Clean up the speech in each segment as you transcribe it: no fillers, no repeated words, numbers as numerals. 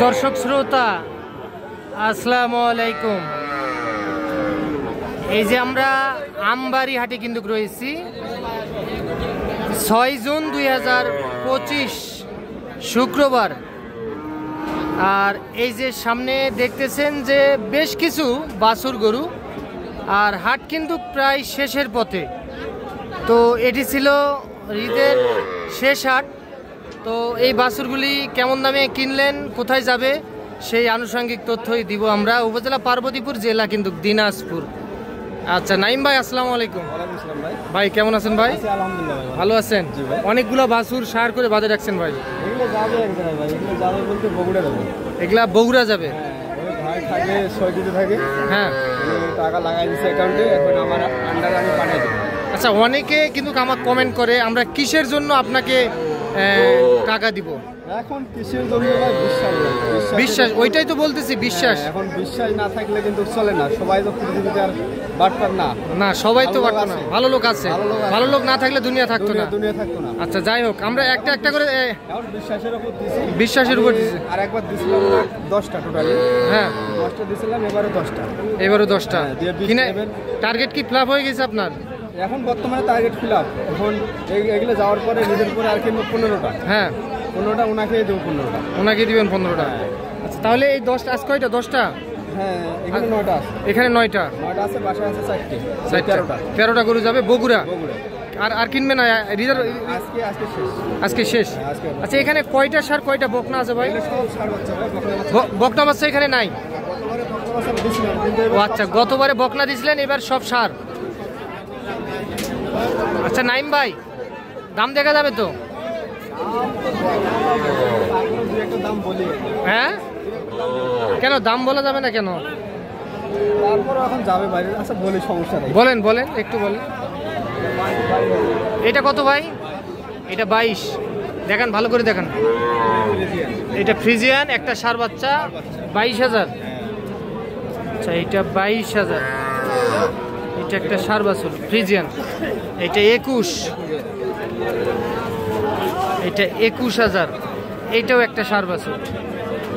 দর্শক শ্রোতা আসসালামু আলাইকুম। এই যে আমরা আমবাড়ি হাটে কিন্তু রয়েছি 6 জুন 2025 শুক্রবার। আর এই যে সামনে দেখতেছেন যে বেশ কিছু বাছুর গরু, আর হাট কিন্তু প্রায় শেষের পথে। তো এটি ছিল ঈদের শেষ হাট। তো এই বাছুরগুলি কেমন দামে কিনলেন, কোথায় যাবে, সেই আনুষঙ্গিক তথ্যই দিব আমরা। উপজেলা পার্বতীপুর, জেলা কিন্তু দিনাজপুর। আচ্ছা নাইম ভাই, আসসালামু আলাইকুম। ভাই কেমন আছেন ভাই? ভালো আছেন? অনেকগুলো বাছুর সার করে বাঁধে রাখছেন ভাই। এগুলা বগুড়া যাবে? হ্যাঁ, টাকা লাগাই দিচ্ছে অ্যাকাউন্টে, এখন আমার আন্ডারে আমি পাঠিয়ে দেবো। আচ্ছা, অনেকে কিন্তু আমাকে কমেন্ট করে আমরা কিসের জন্য আপনাকে টাকা দিব। এখন কিসের জন্য? বিশ্বাস, ওইটাই তো বলতেছি, বিশ্বাস। এখন বিশ্বাস না থাকলে কিন্তু চলে না। সবাই তো পৃথিবীতে আর বাটপার না। না, সবাই তো বাটপার না, ভালো লোক আছে। ভালো লোক না থাকলে দুনিয়া থাকতো না। আচ্ছা যাই হোক, আমরা একটা একটা করে বিশ্বাসের উপর দিছি। আর একবার দিছিলাম 10টা টোটালি। হ্যাঁ, 10টা দিছিলাম, এবারও 10টা। কিনে টার্গেট কি ফ্লপ হয়ে গেছে আপনার? এখন বর্তমানে টার্গেট ফিল আপ। এখন এগুলো যাওয়ার পরে নিজের পরে আর কিনবো 15টা। হ্যাঁ, 15টা ওনাকে দেবো, 15টা ওনাকে দিবেন 15টা। আচ্ছা তাহলে এই 10টা আজ কয়টা? 10টা? হ্যাঁ, এখানে 9টা আছে। এখানে 9টা আছে, বাসায় আছে 4টে। 13টা গরু যাবে বগুড়া। আর কিনবে না? আজকে শেষ। আচ্ছা, এখানে কয়টা সার কয়টা বকনা আছে ভাই? বকনা বাচ্চা এখানে নাই? ও আচ্ছা, গতবারে বকনা দিছিলেন, এবার সব সার। আচ্ছা নাইম ভাই, দাম দেখা যাবে তো? হ্যাঁ, কেন দাম বলা যাবে না কেন? বলেন বলেন, একটু বলেন। এটা কত ভাই? এটা 22। দেখান, ভালো করে দেখান। এটা ফ্রিজিয়ান, একটা সার বাচ্চা, 22,000। আচ্ছা, এটা 22,000। এটা একটা সার বাছুর ফ্রিজিয়ান। এটা 21। এটা 21,000। এইটাও একটা সার বাছুর।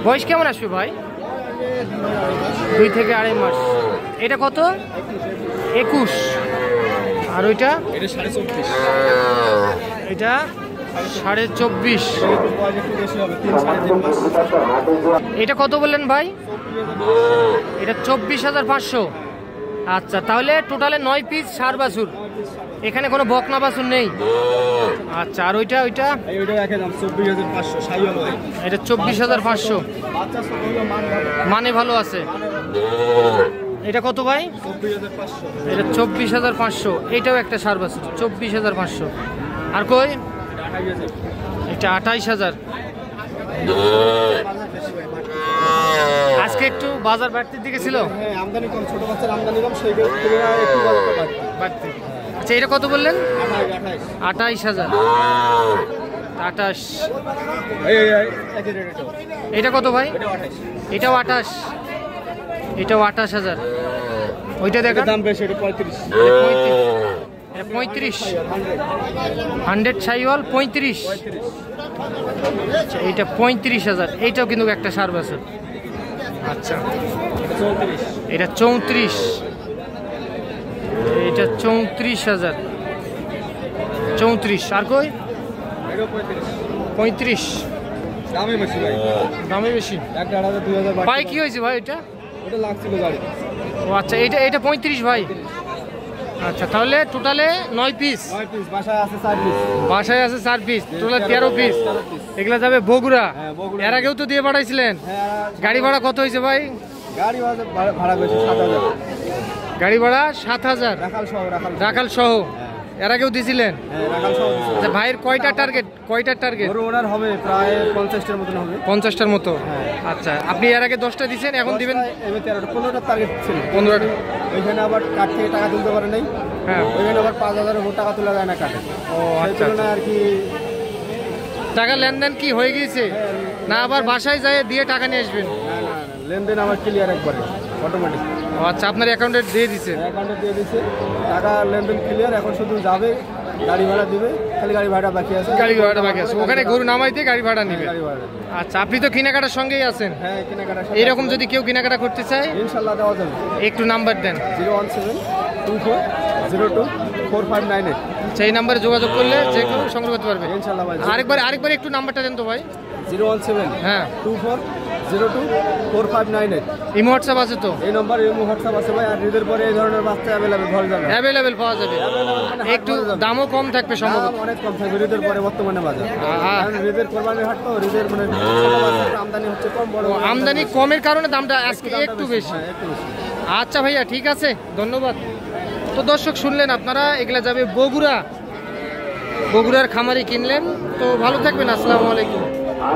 বয়স কেমন আসবে ভাই? 2 থেকে 2.5 মাস। এটা কত? 21। আর ওইটা? এটা 24.5। এটা 24.5। এটা কত বললেন ভাই? এটা 24,500। আচ্ছা, তাহলে টোটালে 9 পিস সার বাছুর। এখানে কোনো বকনা বাছুর নেই? আচ্ছা, আর ওইটা? এটা 24,500। মানে ভালো আছে। এটা কত ভাই? এটা 24,500। এটাও একটা সার বাছুর, 24,500। আর কই? এটা 28,000। আজকে একটু বাজার বাড়তির দিকে ছিল। আমদানি কম, ছোট বাচ্চার আমদানি কম, সেই তুলনায় একটু বাড়তি। আচ্ছা, এটা কত বললেন? 28,000। 28। এটা কত ভাই? এটাও 28। এটাও 28,000। ওইটা দেখেন, দাম বেশি, এটা 35। এটা 35। 100 সাইওয়াল 35। এইটা 35,000। এইটাও কিন্তু একটা সার বাছুর। আচ্ছা, এটা 34। এটা 34,000। 34। আর কই? 35। দামে বেশি। ভাই কি হয়েছে ভাই? এটা লাগছিল গাড়ি। ও আচ্ছা, এটা 35 ভাই। আচ্ছা, তাহলে টোটালে 9 পিস। বাসায় আছে 4 পিস, টোটাল 13 পিস। এগুলা যাবে বগুড়া। এর আগেও তো দিয়ে পাঠাইছিলেন। গাড়ি ভাড়া কত হয়েছে ভাই? গাড়ি ভাড়া বেশি, 7,000। গাড়ি ভাড়া 7,000 রাখাল সহ। এর আগেও দিছিলেন? আচ্ছা, ভাইয়ের কয়টা টার্গেট? ওনার হবে প্রায় 50টার মতন হবে। 50টার মতো। আচ্ছা, আপনি এর আগে 10টা দিচ্ছেন, এখন দিবেন 15টা টার্গেট ছিল। 15টা। ওইখানে আবার কাঠ থেকে টাকা তুলতে পারে নাই। হ্যাঁ, ওইখানে আবার 5,000 টাকা তোলা যায় না কাঠে। ও আচ্ছা, আর কি টাকা লেনদেন কি হয়ে গিয়েছে না? আবার বাসায় যায় দিয়ে টাকা নিয়ে আসবেন? না, লেনদেন আমার ক্লিয়ার একবারে অটোমেটিক। আচ্ছা, আপনার অ্যাকাউন্টে দিয়ে দিছে? অ্যাকাউন্টে দিয়ে দিছে, টাকা লেনদেন ক্লিয়ার। এখন শুধু যাবে গাড়ি ভাড়া দিবে, খালি গাড়ি ভাড়া বাকি আছে। গাড়ি ভাড়াটা বাকি আছে, ওখানে গরু নামাই দিয়ে গাড়ি ভাড়া নিবে। গাড়ি ভাড়া দিবে। আচ্ছা, আপনি তো কেনাকাটার সঙ্গেই আছেন। হ্যাঁ, কেনাকাটা এরকম যদি কেউ কেনাকাটা করতে চায় ইনশাল্লাহ দেওয়া যাবে। একটু নাম্বার দেন। 01724024598। সেই নাম্বারে যোগাযোগ করলে যে কেউ সংগ্রহ করতে পারবে ইনশাল্লাহ ভাই। আরেকবার একটু নাম্বারটা দেন তো ভাই। 017 হ্যাঁ, 24024598। ইমো হোয়াটসঅ্যাপ আছে তো? এই নম্বরে হোয়াটসঅ্যাপ আছে ভাই। আর ঈদের পরে এই ধরনের বাচ্চা অ্যাভেলেবেল পাওয়া যাবে। অ্যাভেলেবেল পাওয়া যাবে, একটু দামও কম থাকবে সম্ভবত। দাম অনেক কম থাকবে ঈদের পরে বর্তমানে বাজার। কারণ ঈদের কোরবানির হাট তো, ঈদের মানে আমদানি হচ্ছে কম, বড় আমদানি কমের কারণে দামটা আজকে একটু বেশি। হ্যাঁ, একটু বেশি। আচ্ছা ভাইয়া, ঠিক আছে, ধন্যবাদ। তো দর্শক শুনলেন আপনারা, এগুলা যাবে বগুড়ার খামারি কিনলেন। তো ভালো থাকবেন, আসসালামু আলাইকুম।